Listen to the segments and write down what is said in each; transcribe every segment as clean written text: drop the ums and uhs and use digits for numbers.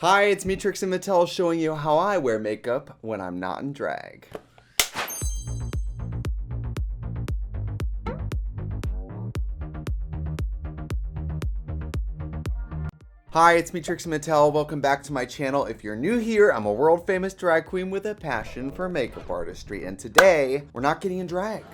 Hi, it's me, Trixie Mattel, showing you how I wear makeup when I'm not in drag. Hi, it's me, Trixie Mattel. Welcome back to my channel. If you're new here, I'm a world famous drag queen with a passion for makeup artistry, and today we're not getting in drag.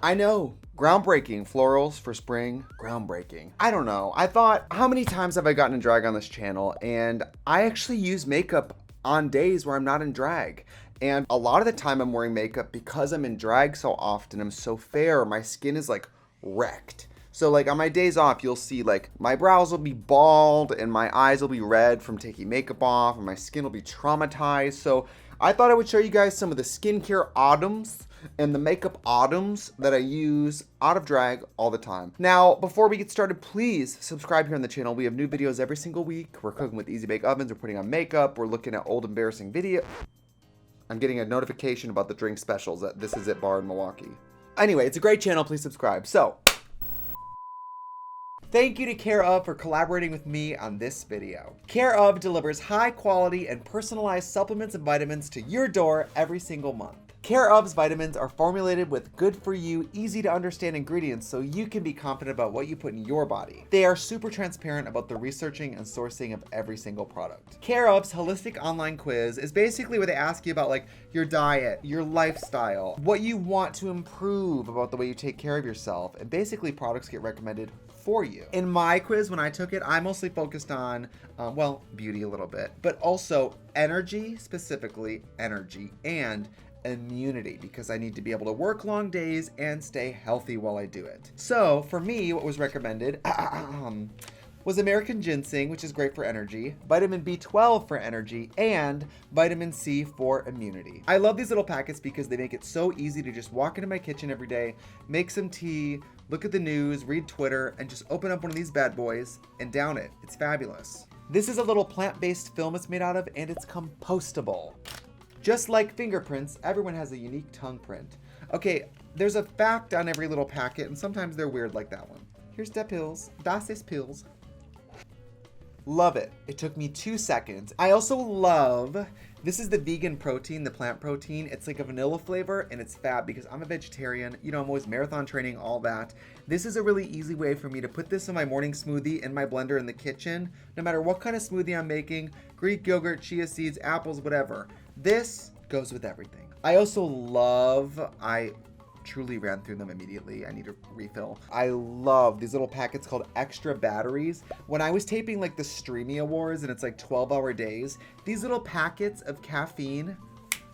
I know, groundbreaking. Florals for spring, groundbreaking. I don't know. I thought, how many times have I gotten in drag on this channel? And I actually use makeup on days where I'm not in drag. And a lot of the time I'm wearing makeup because I'm in drag so often. I'm so fair. My skin is like wrecked. So like on my days off, you'll see like my brows will be bald and my eyes will be red from taking makeup off and my skin will be traumatized. So I thought I would show you guys some of the skincare items and the makeup items that I use out of drag all the time. Now, before we get started, please subscribe here on the channel. We have new videos every single week. We're cooking with easy bake ovens. We're putting on makeup. We're looking at old embarrassing video. I'm getting a notification about the drink specials at This Is It Bar in Milwaukee. Anyway, it's a great channel. Please subscribe. So, thank you to Carob for collaborating with me on this video. Carob delivers high quality and personalized supplements and vitamins to your door every single month. Carob's vitamins are formulated with good for you, easy to understand ingredients so you can be confident about what you put in your body. They are super transparent about the researching and sourcing of every single product. Carob's holistic online quiz is basically where they ask you about like your diet, your lifestyle, what you want to improve about the way you take care of yourself, and basically products get recommended for you. In my quiz, when I took it, I mostly focused on, well, beauty a little bit, but also energy, specifically energy, and immunity, because I need to be able to work long days and stay healthy while I do it. So for me, what was recommended was American ginseng, which is great for energy, vitamin B12 for energy, and vitamin C for immunity. I love these little packets because they make it so easy to just walk into my kitchen every day, make some tea, look at the news, read Twitter, and just open up one of these bad boys and down it. It's fabulous. This is a little plant-based film it's made out of, and it's compostable. Just like fingerprints, everyone has a unique tongue print. Okay, there's a fact on every little packet, and sometimes they're weird like that one. Here's the pills. Das ist pills. Love it. It took me 2 seconds. I also love, this is the vegan protein, the plant protein. It's like a vanilla flavor, and it's fab because I'm a vegetarian. You know, I'm always marathon training, all that. This is a really easy way for me to put this in my morning smoothie in my blender in the kitchen. No matter what kind of smoothie I'm making, Greek yogurt, chia seeds, apples, whatever. This goes with everything. I also love, I truly ran through them immediately. I need a refill. I love these little packets called extra batteries. When I was taping like the Streamy Awards and it's like 12-hour days, these little packets of caffeine,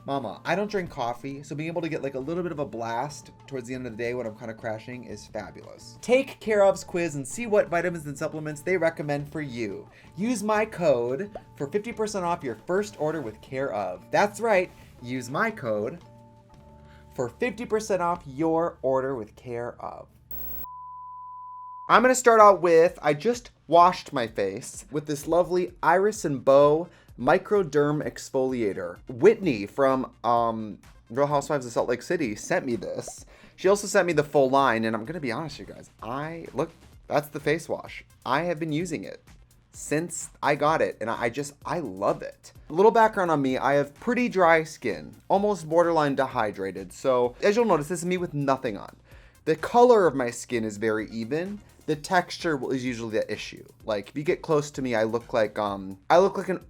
mama, I don't drink coffee, so being able to get like a little bit of a blast towards the end of the day when I'm kind of crashing is fabulous. Take Carob's quiz and see what vitamins and supplements they recommend for you. Use my code for 50% off your first order with Carob. That's right, use my code for 50% off your order with Carob. I'm gonna start out with, I just washed my face with this lovely Iris and Bow Microderm Exfoliator. Whitney from Real Housewives of Salt Lake City sent me this. She also sent me the full line, and I'm gonna be honest with you guys, look, that's the face wash. I have been using it since I got it, and I love it. A little background on me, I have pretty dry skin, almost borderline dehydrated. So as you'll notice, this is me with nothing on. The color of my skin is very even. The texture is usually the issue. Like if you get close to me, I look like an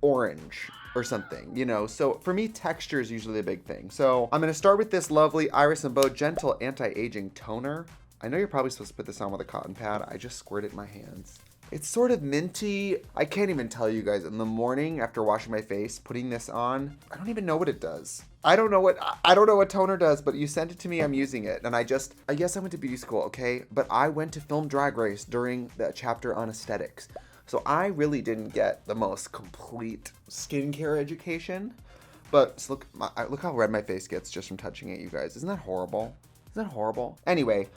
orange or something, you know? So for me, texture is usually a big thing. So I'm gonna start with this lovely Iris and Bow Gentle Anti-Aging Toner. I know you're probably supposed to put this on with a cotton pad. I just squirt it in my hands. It's sort of minty. I can't even tell you guys, in the morning after washing my face, putting this on, I don't even know what it does. I don't know what toner does, but you sent it to me, I'm using it. And I guess I went to beauty school, okay? But I went to film Drag Race during the chapter on aesthetics. So I really didn't get the most complete skincare education. But look how red my face gets just from touching it, you guys. Isn't that horrible? Isn't that horrible? Anyway,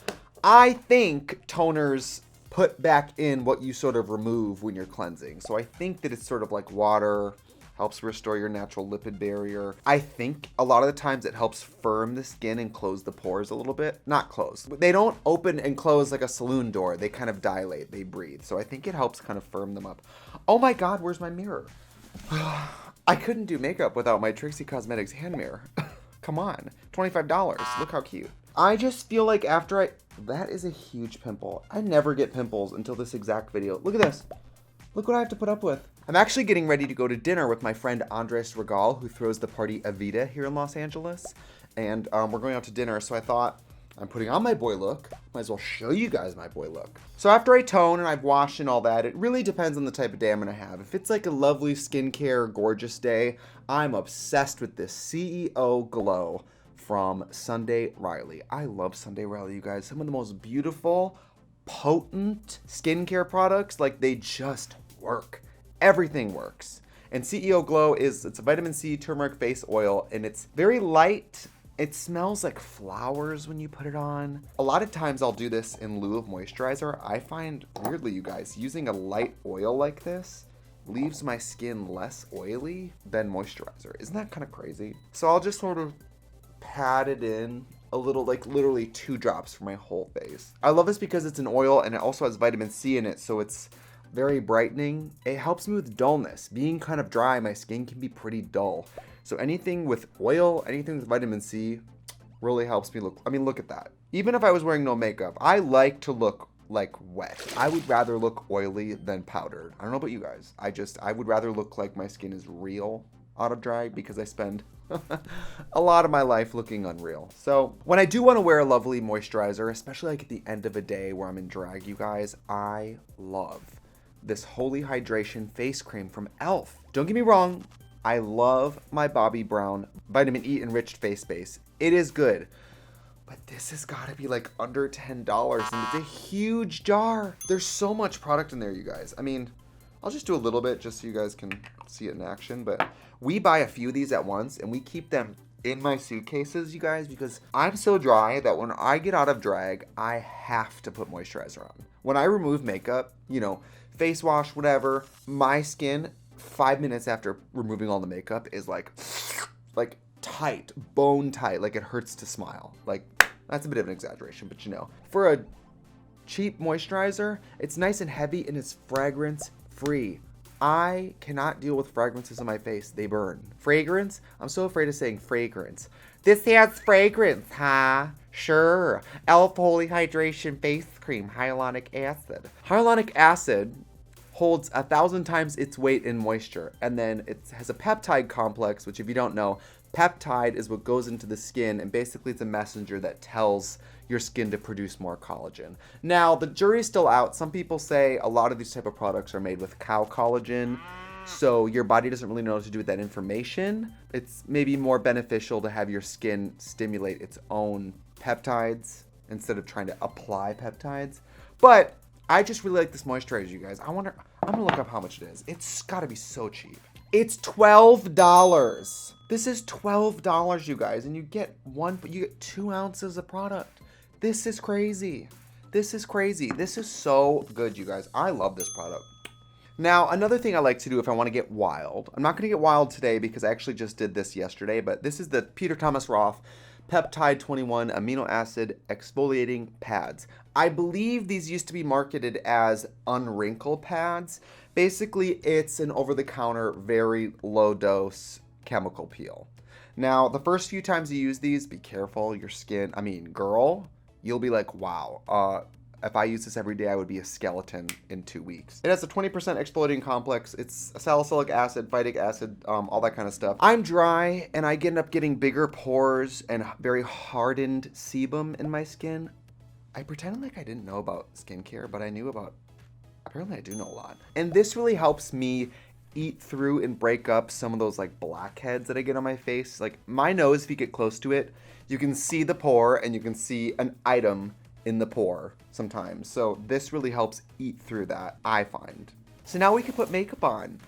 I think toners put back in what you sort of remove when you're cleansing. So I think that it's sort of like water, helps restore your natural lipid barrier. I think a lot of the times it helps firm the skin and close the pores a little bit. Not close. They don't open and close like a saloon door. They kind of dilate, they breathe. So I think it helps kind of firm them up. Oh my God, where's my mirror? I couldn't do makeup without my Trixie Cosmetics hand mirror. Come on, $25. Look how cute. I just feel like after that is a huge pimple. I never get pimples until this exact video. Look at this. Look what I have to put up with. I'm actually getting ready to go to dinner with my friend Andres Regal, who throws the party Avita here in Los Angeles. And we're going out to dinner, so I thought, I'm putting on my boy look. Might as well show you guys my boy look. So after I tone and I've washed and all that, it really depends on the type of day I'm gonna have. If it's like a lovely skincare, gorgeous day, I'm obsessed with this CEO Glow from Sunday Riley. I love Sunday Riley, you guys. Some of the most beautiful, potent skincare products, like they just work. Everything works. And CEO Glow it's a vitamin C turmeric face oil, and it's very light. It smells like flowers when you put it on. A lot of times I'll do this in lieu of moisturizer. I find, weirdly, you guys, using a light oil like this leaves my skin less oily than moisturizer. Isn't that kind of crazy? So I'll just sort of pat it in a little, like literally 2 drops for my whole face. I love this because it's an oil and it also has vitamin C in it, so it's very brightening. It helps me with dullness. Being kind of dry, my skin can be pretty dull. So anything with oil, anything with vitamin C really helps me look. I mean, look at that. Even if I was wearing no makeup, I like to look like wet. I would rather look oily than powdered. I don't know about you guys. I would rather look like my skin is real out of drag because I spend a lot of my life looking unreal. So when I do want to wear a lovely moisturizer, especially like at the end of a day where I'm in drag, you guys, I love this Holy Hydration face cream from e.l.f. Don't get me wrong, I love my Bobbi Brown vitamin E enriched face base. It is good, but this has got to be like under $10, and it's a huge jar. There's so much product in there, you guys. I mean, I'll just do a little bit just so you guys can see it in action, but we buy a few of these at once and we keep them in my suitcases, you guys, because I'm so dry that when I get out of drag, I have to put moisturizer on. When I remove makeup, you know, face wash, whatever, my skin 5 minutes after removing all the makeup is like tight, bone tight, like it hurts to smile. Like, that's a bit of an exaggeration, but you know, for a cheap moisturizer, it's nice and heavy and it's fragrance free. I cannot deal with fragrances on my face. They burn. Fragrance? I'm so afraid of saying fragrance. This has fragrance, huh? Sure. e.l.f. Holy Hydration Face Cream, hyaluronic acid. Hyaluronic acid holds 1,000 times its weight in moisture, and then it has a peptide complex, which if you don't know, peptide is what goes into the skin, and basically it's a messenger that tells your skin to produce more collagen. Now, the jury's still out. Some people say a lot of these type of products are made with cow collagen, so your body doesn't really know what to do with that information. It's maybe more beneficial to have your skin stimulate its own peptides instead of trying to apply peptides. But I just really like this moisturizer, you guys. I'm gonna look up how much it is. It's gotta be so cheap. It's $12. This is $12, you guys, and you get 2 ounces of product. This is crazy. This is crazy. This is so good, you guys. I love this product. Now, another thing I like to do if I want to get wild, I'm not going to get wild today because I actually just did this yesterday, but this is the Peter Thomas Roth Peptide 21 Amino Acid Exfoliating Pads. I believe these used to be marketed as unwrinkle pads. Basically, it's an over-the-counter, very low-dose chemical peel. Now, the first few times you use these, be careful. Your skin, I mean, girl, you'll be like, wow, if I use this every day, I would be a skeleton in 2 weeks. It has a 20% exfoliating complex. It's salicylic acid, phytic acid, all that kind of stuff. I'm dry, and I end up getting bigger pores and very hardened sebum in my skin. I pretended like I didn't know about skincare, but I knew about, apparently I do know a lot. And this really helps me eat through and break up some of those like blackheads that I get on my face. Like my nose, if you get close to it, you can see the pore and you can see an item in the pore sometimes. So this really helps eat through that, I find. So now we can put makeup on.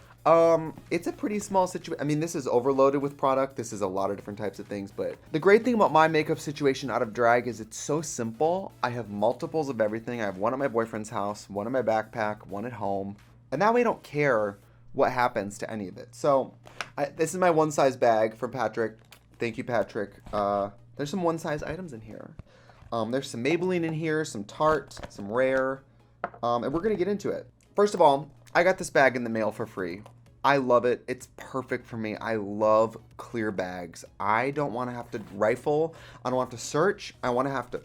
It's a pretty small situation. I mean, this is overloaded with product. This is a lot of different types of things, but the great thing about my makeup situation out of drag is it's so simple. I have multiples of everything. I have one at my boyfriend's house, one in my backpack, one at home, and that way I don't care what happens to any of it. So this is my one size bag from Patrick. Thank you, Patrick. There's some one size items in here. There's some Maybelline in here, some Tarte, some Rare, and we're gonna get into it. First of all, I got this bag in the mail for free. I love it. It's perfect for me. I love clear bags. I don't want to have to rifle. I don't want to search. I want to have to,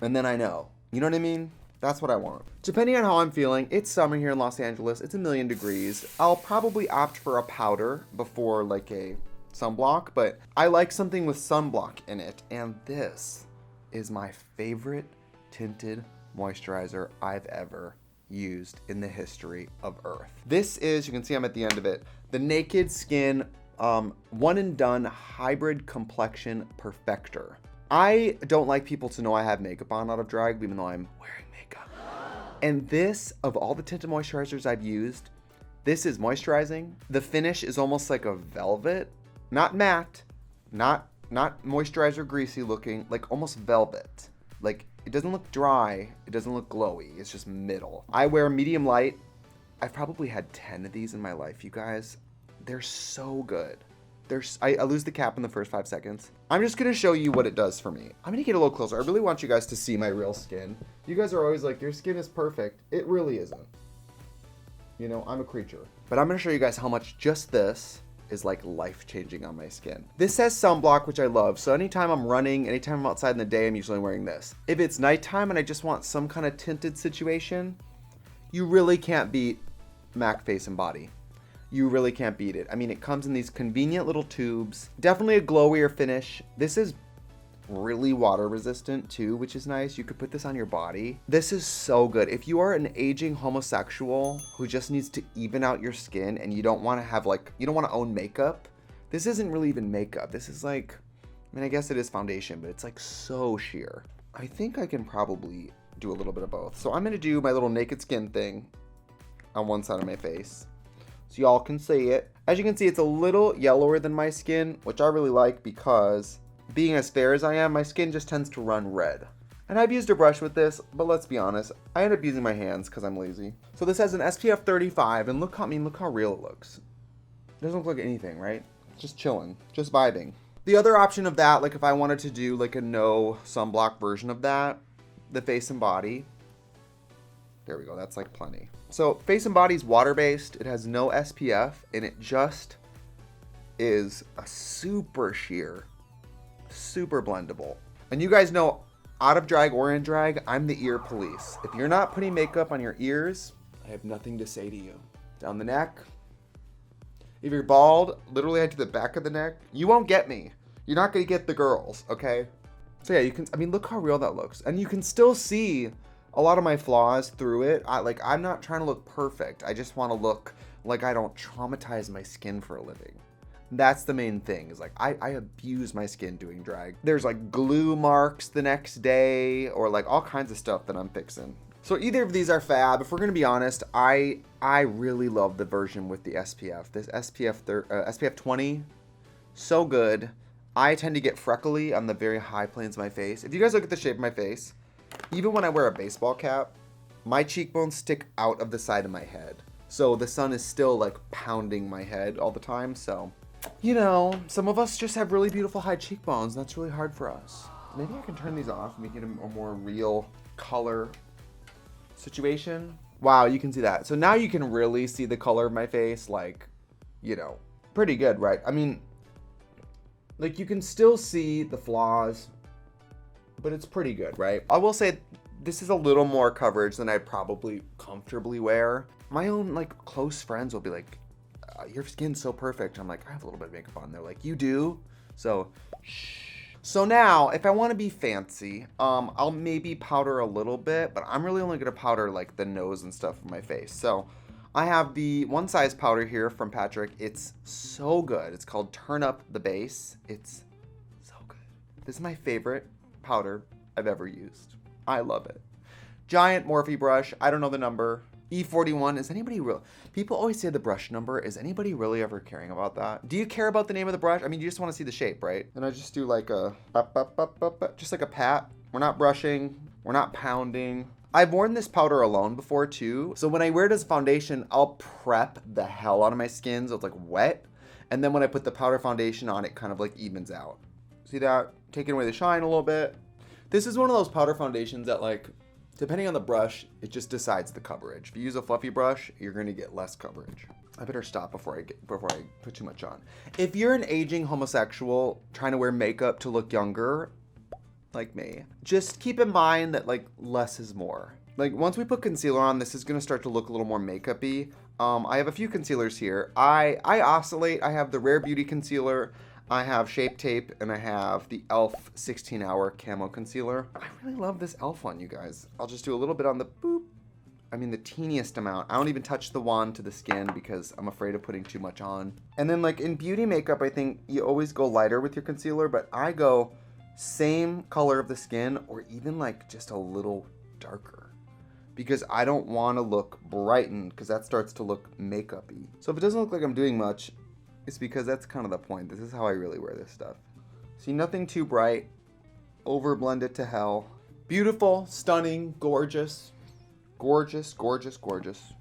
and then I know. You know what I mean? That's what I want. Depending on how I'm feeling, it's summer here in Los Angeles. It's 1,000,000 degrees. I'll probably opt for a powder before like a sunblock, but I like something with sunblock in it. And this is my favorite tinted moisturizer I've ever used in the history of Earth. This is, you can see I'm at the end of it, the Naked Skin one and done hybrid complexion perfector. I don't like people to know I have makeup on out of drag, even though I'm wearing makeup. And this, of all the tinted moisturizers I've used, this is moisturizing. The finish is almost like a velvet, not matte, not moisturizer greasy looking, like almost velvet. Like, it doesn't look dry, it doesn't look glowy, it's just middle. I wear medium light. I've probably had 10 of these in my life, you guys. They're so good. I lose the cap in the first 5 seconds. I'm just gonna show you what it does for me. I'm gonna get a little closer. I really want you guys to see my real skin. You guys are always like, your skin is perfect. It really isn't. You know, I'm a creature. But I'm gonna show you guys how much just this is like life-changing on my skin. This says sunblock, which I love. So anytime I'm running, anytime I'm outside in the day, I'm usually wearing this. If it's nighttime and I just want some kind of tinted situation, you really can't beat MAC Face and Body. You really can't beat it. I mean, it comes in these convenient little tubes. Definitely a glowier finish. This is really water resistant too, which is nice. You could put this on your body. This is so good. If you are an aging homosexual who just needs to even out your skin and you don't want to have like, you don't want to own makeup, this isn't really even makeup. This is like, I mean, I guess it is foundation, but it's like so sheer. I think I can probably do a little bit of both. So I'm going to do my little naked skin thing on one side of my face, so y'all can see it. As you can see, it's a little yellower than my skin, which I really like because being as fair as I am, my skin just tends to run red. And I've used a brush with this, but let's be honest, I end up using my hands because I'm lazy. So this has an SPF 35, and look how real it looks. It doesn't look like anything, right? Just chilling, just vibing. The other option of that, like if I wanted to do like a no sunblock version of that, the Face and Body. There we go, that's like plenty. So Face and Body's water-based, it has no SPF, and it just is a super sheer, super blendable. And you guys know, out of drag or in drag, I'm the ear police. If you're not putting makeup on your ears, I have nothing to say to you. Down the neck. If you're bald, literally head to the back of the neck, you won't get me. You're not gonna get the girls, okay? So yeah, you can, I mean, look how real that looks. And you can still see a lot of my flaws through it. I'm not trying to look perfect. I just want to look like I don't traumatize my skin for a living. That's the main thing, is like I abuse my skin doing drag. There's like glue marks the next day, or like all kinds of stuff that I'm fixing. So either of these are fab. If we're gonna be honest, I really love the version with the SPF. This SPF 20, so good. I tend to get freckly on the very high planes of my face. If you guys look at the shape of my face, even when I wear a baseball cap, my cheekbones stick out of the side of my head. So the sun is still like pounding my head all the time. So, you know, some of us just have really beautiful high cheekbones. That's really hard for us. Maybe I can turn these off and make it a more real color situation. Wow, you can see that. So now you can really see the color of my face, like, you know, pretty good, right? I mean, like you can still see the flaws, but it's pretty good, right? I will say this is a little more coverage than I'd probably comfortably wear. My own like close friends will be like, your skin's so perfect. I'm like, I have a little bit of makeup on. They're like, you do? So, shh. So now, if I want to be fancy, I'll maybe powder a little bit, but I'm really only going to powder like the nose and stuff of my face. So I have the one size powder here from Patrick. It's so good. It's called Turn Up the Base. It's so good. This is my favorite powder I've ever used. I love it. Giant Morphe brush. I don't know the number. E41. Is anybody real? People always say the brush number. Is anybody really ever caring about that? Do you care about the name of the brush? I mean, you just want to see the shape, right? And I just do like a, just like a pat. We're not brushing. We're not pounding. I've worn this powder alone before too. So when I wear it as foundation, I'll prep the hell out of my skin so it's like wet. And then when I put the powder foundation on, it kind of like evens out. See that? Taking away the shine a little bit. This is one of those powder foundations that like, depending on the brush, it just decides the coverage. If you use a fluffy brush, you're gonna get less coverage. I better stop before I put too much on. If you're an aging homosexual trying to wear makeup to look younger, like me, just keep in mind that like less is more. Like once we put concealer on, this is gonna start to look a little more makeup-y. I have a few concealers here. I oscillate. I have the Rare Beauty concealer, I have Shape Tape, and I have the e.l.f. 16-hour camo concealer. I really love this e.l.f. one, you guys. I'll just do a little bit on the boop. I mean, the teeniest amount. I don't even touch the wand to the skin because I'm afraid of putting too much on. And then like in beauty makeup, I think you always go lighter with your concealer, but I go same color of the skin or even like just a little darker because I don't want to look brightened because that starts to look makeup-y. So if it doesn't look like I'm doing much, it's because that's kind of the point. This is how I really wear this stuff. See, nothing too bright, over blended to hell. Beautiful, stunning, gorgeous. Gorgeous, gorgeous, gorgeous.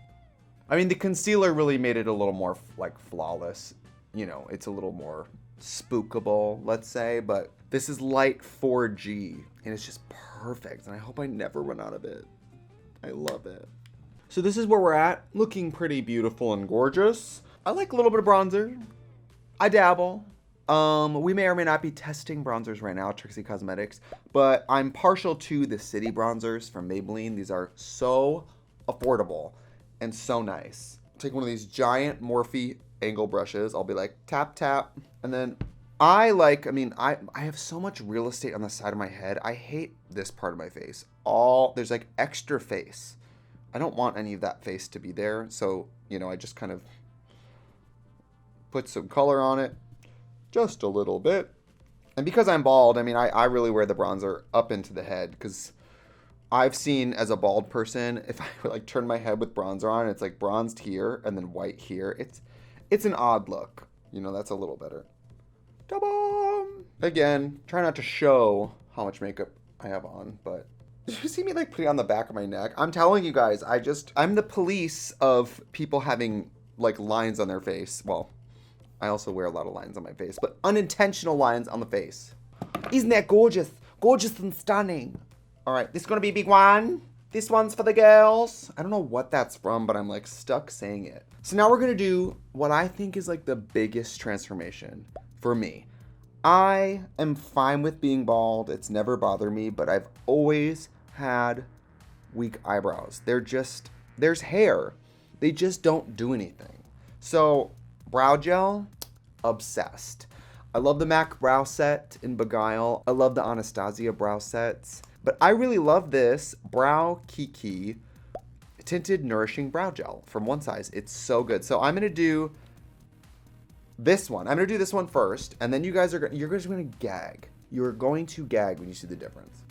I mean, the concealer really made it a little more like flawless. You know, it's a little more spookable, let's say, but this is light 4G and it's just perfect. And I hope I never run out of it. I love it. So this is where we're at, looking pretty beautiful and gorgeous. I like a little bit of bronzer. I dabble. We may or may not be testing bronzers right now at Trixie Cosmetics, but I'm partial to the City bronzers from Maybelline. These are so affordable and so nice. Take one of these giant Morphe angle brushes. I'll be like, tap, tap. And then I have so much real estate on the side of my head. I hate this part of my face. There's like extra face. I don't want any of that face to be there. So, you know, I just kind of put some color on it. Just a little bit. And because I'm bald, I mean, I really wear the bronzer up into the head because I've seen as a bald person, if I like turn my head with bronzer on, it's like bronzed here and then white here. It's an odd look. You know, that's a little better. Ta-da! Again, try not to show how much makeup I have on, but did you see me like putting on the back of my neck? I'm telling you guys, I'm the police of people having like lines on their face. Well, I also wear a lot of lines on my face, but unintentional lines on the face. Isn't that gorgeous? Gorgeous and stunning. All right, this is gonna be a big one. This one's for the girls. I don't know what that's from, but I'm like stuck saying it. So now we're gonna do what I think is like the biggest transformation for me. I am fine with being bald. It's never bothered me, but I've always had weak eyebrows. There's hair. They just don't do anything. So brow gel, obsessed. I love the MAC brow set in Beguile. I love the Anastasia brow sets. But I really love this Brow Kiki Tinted Nourishing Brow Gel from One Size. It's so good. So I'm going to do this one. I'm going to do this one first. And then you're just going to gag. You're going to gag when you see the difference.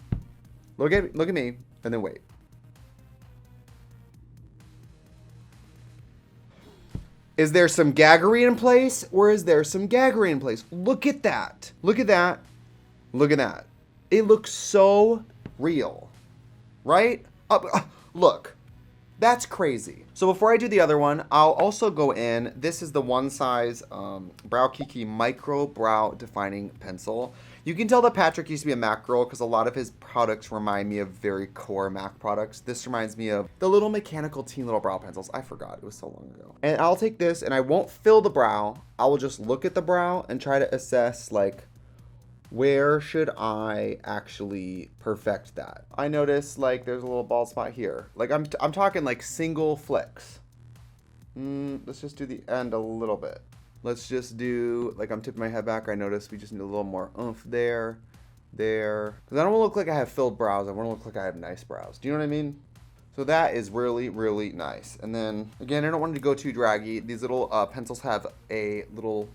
Look at me and then wait. Is there some gaggery in place or is there some gaggery in place? Look at that. Look at that. Look at that. It looks so real, right? Look, that's crazy. So before I do the other one, I'll also go in. This is the One Size Brow Kiki Micro Brow Defining Pencil. You can tell that Patrick used to be a MAC girl because a lot of his products remind me of very core MAC products. This reminds me of the little mechanical teen little brow pencils. I forgot, it was so long ago. And I'll take this and I won't fill the brow. I will just look at the brow and try to assess like, where should I actually perfect that? I notice like there's a little bald spot here. Like I'm talking like single flicks. Let's just do the end a little bit. Let's just do, like I'm tipping my head back. I notice we just need a little more oomph there. Because I don't want to look like I have filled brows. I want to look like I have nice brows. Do you know what I mean? So that is really, really nice. And then, again, I don't want it to go too draggy. These little pencils have a little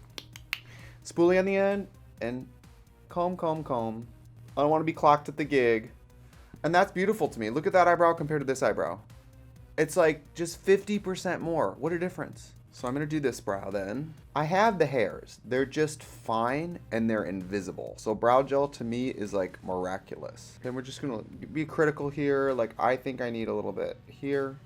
spoolie on the end. And comb. I don't want to be clocked at the gig. And that's beautiful to me. Look at that eyebrow compared to this eyebrow. It's like just 50% more. What a difference. So I'm going to do this brow then. I have the hairs. They're just fine and they're invisible. So brow gel to me is like miraculous. And we're just going to be critical here. Like I think I need a little bit here.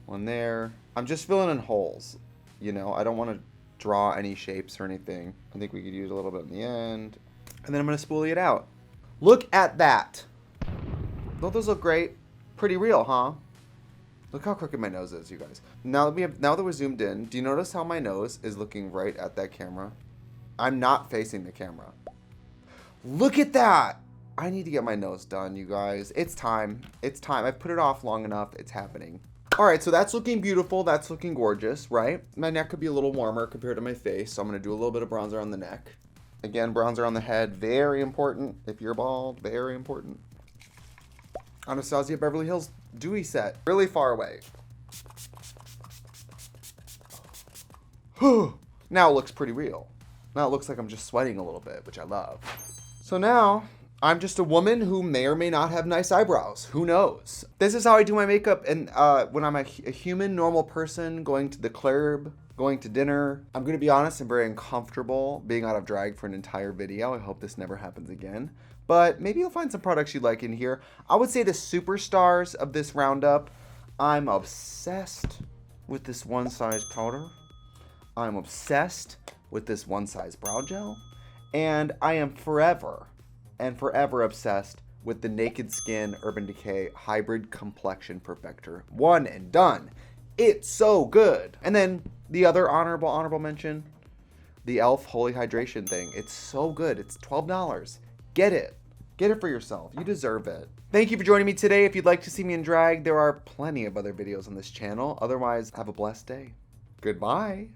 One there. I'm just filling in holes. You know, I don't want to draw any shapes or anything. I think we could use a little bit in the end. And then I'm going to spoolie it out. Look at that. Don't those look great? Pretty real, huh? Look how crooked my nose is, you guys. Now that we're zoomed in, do you notice how my nose is looking right at that camera? I'm not facing the camera. Look at that! I need to get my nose done, you guys. It's time. It's time. I've put it off long enough. It's happening. All right, so that's looking beautiful. That's looking gorgeous, right? My neck could be a little warmer compared to my face, so I'm gonna do a little bit of bronzer on the neck. Again, bronzer on the head, very important. If you're bald, very important. Anastasia Beverly Hills Dewy Set, really far away. Now it looks pretty real. Now it looks like I'm just sweating a little bit, which I love. So now, I'm just a woman who may or may not have nice eyebrows. Who knows? This is how I do my makeup, and when I'm a human, normal person going to the club, going to dinner. I'm gonna be honest, I'm very uncomfortable being out of drag for an entire video. I hope this never happens again. But maybe you'll find some products you like in here. I would say the superstars of this roundup, I'm obsessed with this one size powder. I'm obsessed with this one size brow gel. And I am forever obsessed with the Naked Skin Urban Decay Hybrid Complexion Perfector. One and done. It's so good. And then the other honorable mention, the e.l.f. Holy Hydration thing. It's so good. It's $12. Get it. Get it for yourself. You deserve it. Thank you for joining me today. If you'd like to see me in drag, there are plenty of other videos on this channel. Otherwise, have a blessed day. Goodbye.